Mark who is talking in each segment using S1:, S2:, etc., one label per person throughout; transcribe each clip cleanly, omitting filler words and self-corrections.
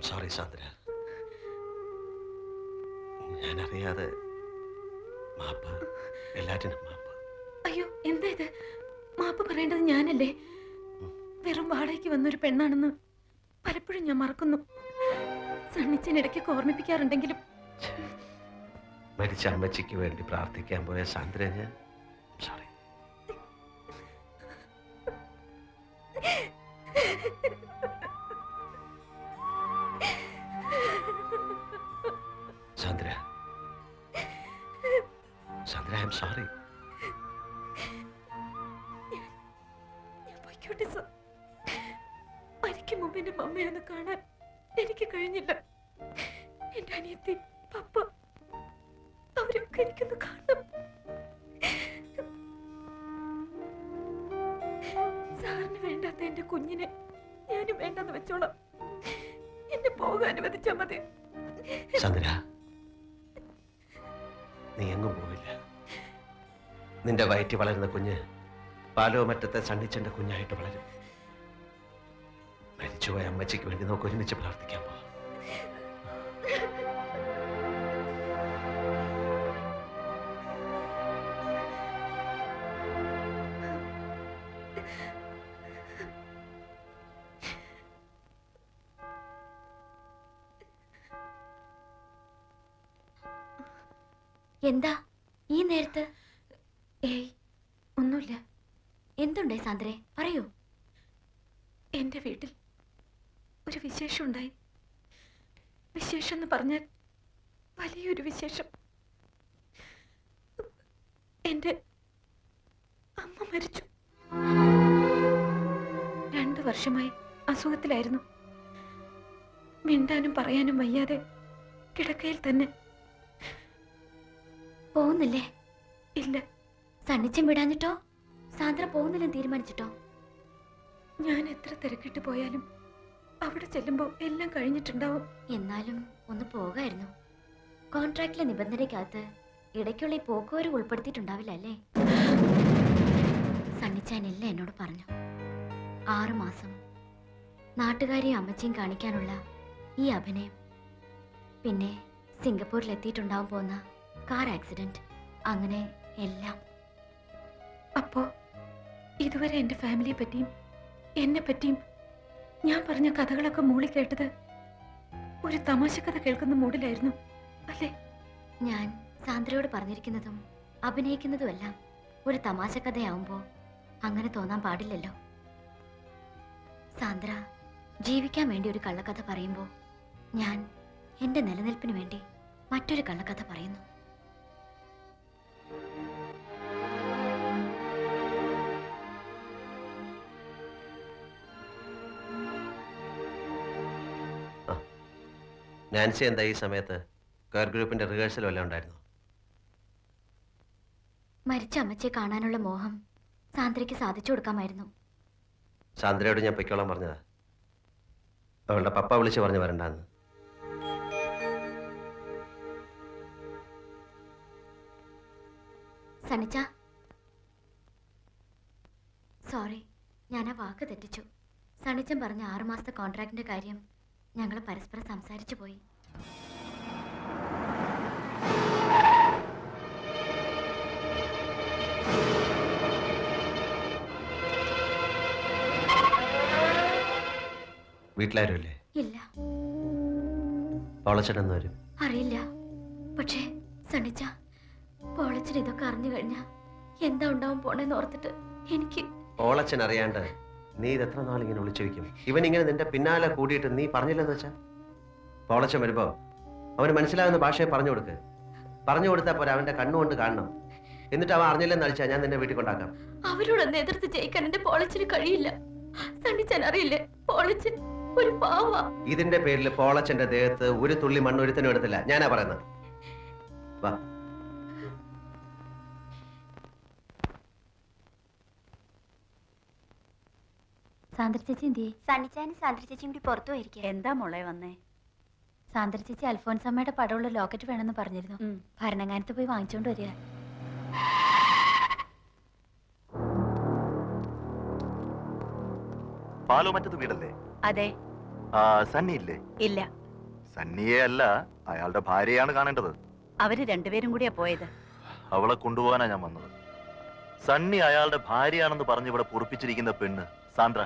S1: Sorry Sandra, ഞാനറിയാതെ മാപ്പ്, എല്ലാറ്റിനും മാപ്പ്.
S2: അയ്യോ, എന്താ ഇത്? മാപ്പ് പറയേണ്ടത് ഞാനല്ലേ? വെറും വാടകയ്ക്ക് വന്നൊരു പെണ്ണാണെന്ന് പലപ്പോഴും ഞാൻ മറക്കുന്നു. സണ്ണിച്ചനിടയ്ക്കൊക്കെ ഓർമ്മിപ്പിക്കാറുണ്ടെങ്കിലും.
S1: മരിച്ച അമ്മച്ചിക്ക് വേണ്ടി പ്രാർത്ഥിക്കാൻ പോയ സാന്ദ്ര ഞാൻ. Sorry. Sandra, Sandra, I am sorry.
S2: ഞാൻ പൊയ്ക്കോട്ടെ സർ. മരിക്കും മുമ്പ് എന്റെ മമ്മയൊന്ന് കാണാൻ എനിക്ക് കഴിഞ്ഞില്ല. എന്റെ അനിയത്തി, പപ്പ, അവരൊക്കെ എനിക്കൊന്ന് കാണണം. സാറിന് വേണ്ടാത്ത എന്റെ കുഞ്ഞിനെ ഞാനും വേണ്ടെന്ന് വെച്ചോളാം. എന്നെ പോകാൻ അനുവദിച്ചാൽ മതി.
S1: സാന്ദ്ര, നീ എങ്ങും പോവില്ല. നിന്റെ വയറ്റി വളരുന്ന കുഞ്ഞ് പാലോ മറ്റത്തെ സണ്ണിച്ചന്റെ കുഞ്ഞായിട്ട് വളരും. മരിച്ചുപോയ അമ്മച്ചിക്ക് വേണ്ടി നമുക്ക് ഒരുമിച്ച് പ്രാർത്ഥിക്കാൻ പോവാം.
S3: എന്താ ഈ നേരത്ത്?
S2: ഏയ്, ഒന്നുമില്ല.
S3: എന്തുണ്ടേ സാന്ദ്രേ, പറയൂ.
S2: എന്റെ വീട്ടിൽ ഒരു വിശേഷം ഉണ്ടായി. വിശേഷം എന്ന് പറഞ്ഞാൽ വലിയൊരു വിശേഷം. എന്റെ അമ്മ മരിച്ചു. 2 വർഷമായി അസുഖത്തിലായിരുന്നു. മിണ്ടാനും പറയാനും വയ്യാതെ കിടക്കയിൽ തന്നെ.
S3: പോകുന്നില്ലേ?
S2: ഇല്ല.
S3: സണ്ണിച്ചൻ വിടാഞ്ഞിട്ടോ? സാന്ദ്ര പോകുന്നില്ലെന്ന് തീരുമാനിച്ചിട്ടോ?
S2: ഞാൻ എത്ര തിരക്കിട്ട് പോയാലും അവിടെ ചെല്ലുമ്പോൾ എല്ലാം കഴിഞ്ഞിട്ടുണ്ടാവും.
S3: എന്നാലും ഒന്ന് പോകായിരുന്നു. കോൺട്രാക്റ്റിലെ നിബന്ധനയ്ക്കകത്ത് ഇടയ്ക്കുള്ള ഈ പോക്കുവരവ് ഉൾപ്പെടുത്തിയിട്ടുണ്ടാവില്ല അല്ലേ? സണ്ണിച്ചാൻ എല്ലാം എന്നോട് പറഞ്ഞു. 6 മാസം നാട്ടുകാരെയും അമ്മച്ചിയും കാണിക്കാനുള്ള ഈ അഭിനയം, പിന്നെ സിംഗപ്പൂരിൽ എത്തിയിട്ടുണ്ടാവാൻ പോകുന്ന കാർ ആക്സിഡന്റ്, അങ്ങനെ എല്ലാം.
S2: അപ്പോ ഇതുവരെ എന്റെ ഫാമിലിയെ പറ്റിയും എന്നെ പറ്റിയും ഞാൻ പറഞ്ഞ കഥകളൊക്കെ മൂളി കേട്ടത് ഒരു തമാശ കഥ കേൾക്കുന്ന മൂഡിലായിരുന്നു അല്ലേ?
S3: ഞാൻ സാന്ദ്രയോട് പറഞ്ഞിരിക്കുന്നതും അഭിനയിക്കുന്നതുമെല്ലാം ഒരു തമാശ കഥയാവുമ്പോ അങ്ങനെ തോന്നാൻ പാടില്ലല്ലോ. സാന്ദ്ര ജീവിക്കാൻ വേണ്ടി ഒരു കള്ളക്കഥ പറയുമ്പോ ഞാൻ എന്റെ നിലനിൽപ്പിന് വേണ്ടി മറ്റൊരു കള്ളക്കഥ പറയുന്നു.
S1: നാൻസി എന്താ ഈ സമയത്ത്? കെയർ ഗ്രൂപ്പിന്റെ റിഹേഴ്സൽ വല്ലതും ഉണ്ടായിരുന്നു?
S3: മരിച്ച അമ്മച്ചിയെ കാണാനുള്ള മോഹം സാന്ദ്രയ്ക്ക് സാധിച്ചു കൊടുക്കാമായിരുന്നു.
S1: സാന്ദ്രയോട് ഞാൻ പൊയ്ക്കോളാൻ പറഞ്ഞതാ. അവളുടെ പപ്പ വിളിച്ച് പറഞ്ഞു വരണ്ടാന്ന്.
S3: സണ്ണിച്ച, സോറി, ഞാൻ ആ വാക്ക് തെറ്റിച്ചു. സണ്ണിച്ചൻ പറഞ്ഞ 6 മാസത്തെ കോൺട്രാക്ടിന്റെ കാര്യം ഞങ്ങൾ പരസ്പരം സംസാരിച്ചു പോയി.
S1: വീട്ടിലാരും ഇല്ലേ?
S3: ഇല്ല.
S1: പോളച്ചേട്ടൻ വരും?
S3: അറിയില്ല. പക്ഷേ സണ്ണിച്ച, പോളച്ചൻ ഇതൊക്കെ അറിഞ്ഞു കഴിഞ്ഞാ എന്താ ഉണ്ടാവും പോണെന്ന് ഓർത്തിട്ട് എനിക്ക്.
S1: പോളച്ചൻ അറിയാണ്ട് നീ ഇത് എത്ര നാളിങ്ങനെ വിളിച്ചു വയ്ക്കും? ഇവൻ ഇങ്ങനെ നിന്റെ പിന്നാലെ കൂടിയിട്ട് നീ പറഞ്ഞില്ലെന്ന് വെച്ചാ? പോളച്ചൻ വരുമ്പോ അവന് മനസ്സിലാകുന്ന ഭാഷയെ പറഞ്ഞു കൊടുക്ക്. പറഞ്ഞു കൊടുത്താൽ പോരാ, അവന്റെ കണ്ണുകൊണ്ട് കാണണം. എന്നിട്ട് അവൻ അറിഞ്ഞില്ലെന്ന് അടിച്ചാ ഞാൻ നിന്നെ വീട്ടിൽ കൊണ്ടാക്കാം.
S3: അവരോടൊന്ന് എതിർത്ത് ജയിക്കാൻ എന്റെ പോളച്ചിന് കഴിയില്ല. സണ്ണിച്ചൻ അറിയില്ലേ, പോളച്ചൻ ഒരു പാവ.
S1: ഇതിന്റെ പേരിൽ പോളച്ചന്റെ ദേഹത്ത് ഒരു തുള്ളി മണ്ണ് ഒരുത്തനും എടുത്തില്ല. ഞാനാ പറയുന്നത്. വാ.
S3: സാന്ദ്ര ചേച്ചി എന്തിയെ? സണ്ണിച്ചാനും സാന്ദ്ര ചേച്ചിയും കൂടി പുറത്തു പോയിരിക്കുക.
S4: എന്താ മോളെ വന്നേ?
S3: സാന്ദ്ര ചേച്ചി അൽഫോൻസമ്മയുടെ പടമുള്ള ലോക്കറ്റ് വേണമെന്ന് പറഞ്ഞിരുന്നു. ഭരണങ്ങാനത്ത് പോയി വാങ്ങിച്ചോണ്ട് വരിക.
S5: പാലോ മറ്റത് വീടല്ലേ?
S4: അതെ. സണ്ണി ഇല്ലേ?
S5: ഇല്ല,
S4: സണ്ണിയെ അല്ല, അയാളുടെ ഭാര്യയാണ് കാണേണ്ടത്.
S5: അവര് രണ്ടുപേരും കൂടിയാ പോയത്.
S4: അവളെ കൊണ്ടുപോകാനാ ഞാൻ വന്നത്. സണ്ണി അയാളുടെ ഭാര്യയാണെന്ന് പറഞ്ഞ് ഇവിടെ പൊറിപ്പിച്ചിരിക്കുന്ന പെണ്ണ് സാന്ദ്ര,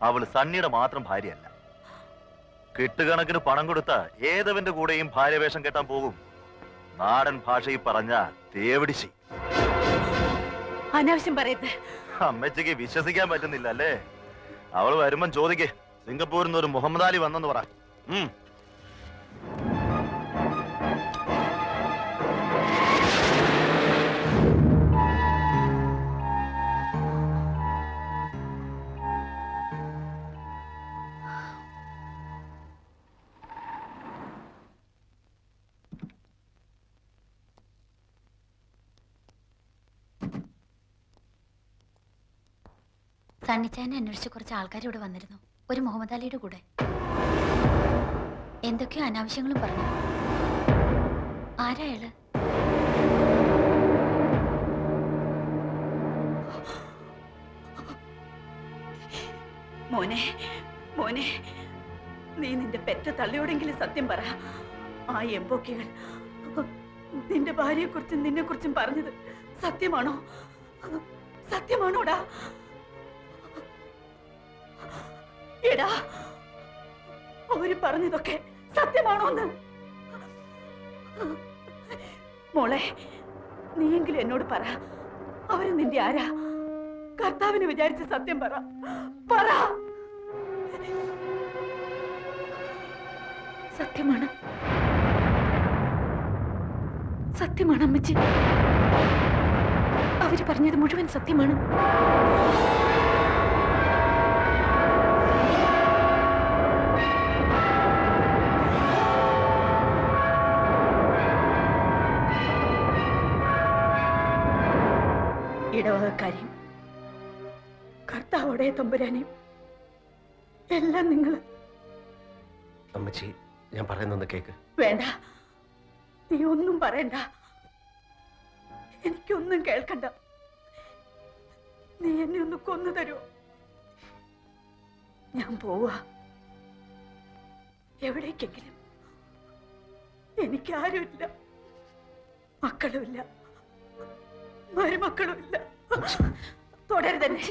S4: അവള് സണ്ണിയുടെ മാത്രം ഭാര്യയല്ല. കെട്ടുകണക്കിന് പണം കൊടുത്ത ഏതവന്റെ കൂടെയും ഭാര്യവേഷം കെട്ടാൻ പോകും. നാടൻ ഭാഷയിൽ പറഞ്ഞ തേവിടിശി.
S5: അനാവശ്യം പറയരുത്.
S4: അമ്മച്ചിക്ക് വിശ്വസിക്കാൻ പറ്റുന്നില്ല അല്ലേ? അവള് വരുമ്പം ചോദിക്കേ, സിംഗപ്പൂരിൽ നിന്ന് ഒരു മുഹമ്മദ് അലി വന്നെന്ന് പറ.
S3: സണ്ണിച്ചായനെ അന്വേഷിച്ച് കുറച്ച് ആൾക്കാർ ഇവിടെ വന്നിരുന്നു. ഒരു മുഹമ്മദ് അലിയുടെ കൂടെ എന്തൊക്കെയോ അനാവശ്യങ്ങളും പറഞ്ഞു. ആരായാള്?
S5: മോനെ, മോനെ, നീ നിന്റെ പെറ്റ തള്ളിയോടെങ്കിലും സത്യം പറ. ആ എംബോക്കികൾ നിന്റെ ഭാര്യയെ കുറിച്ചും നിന്നെ കുറിച്ചും പറഞ്ഞത് സത്യമാണോ? സത്യമാണോടാ? എടാ, അവര് പറഞ്ഞതൊക്കെ സത്യമാണോന്ന്? മോളെ, നീയെങ്കിലും എന്നോട് പറ, അവര് നിന്റെ ആരാ? കർത്താവിനെ വിചാരിച്ച് സത്യം പറ. പറ.
S2: സത്യമാണ്, സത്യമാണ് അമ്മച്ചി. അവര് പറഞ്ഞത് മുഴുവൻ സത്യമാണ്.
S5: ഇടവകക്കാരെയും കർത്താവോടെ തമ്പുരാനെയും എല്ലാം നിങ്ങൾ.
S1: അമ്മച്ചി, ഞാൻ പറയുന്നൊന്ന് കേക്ക്.
S5: വേണ്ട, നീ ഒന്നും പറയണ്ട. എനിക്കൊന്നും കേൾക്കണ്ട. നീ എന്നെ ഒന്ന് കൊന്നു തരുമോ? ഞാൻ പോവാ എവിടേക്കെങ്കിലും. എനിക്കാരുമില്ല, മക്കളുമില്ല, മരുമക്കളുമില്ല. തുടരുതന്നെ.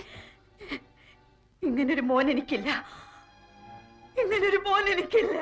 S5: ഇങ്ങനൊരു മോൻ എനിക്കില്ല, ഇങ്ങനൊരു മോൻ എനിക്കില്ല.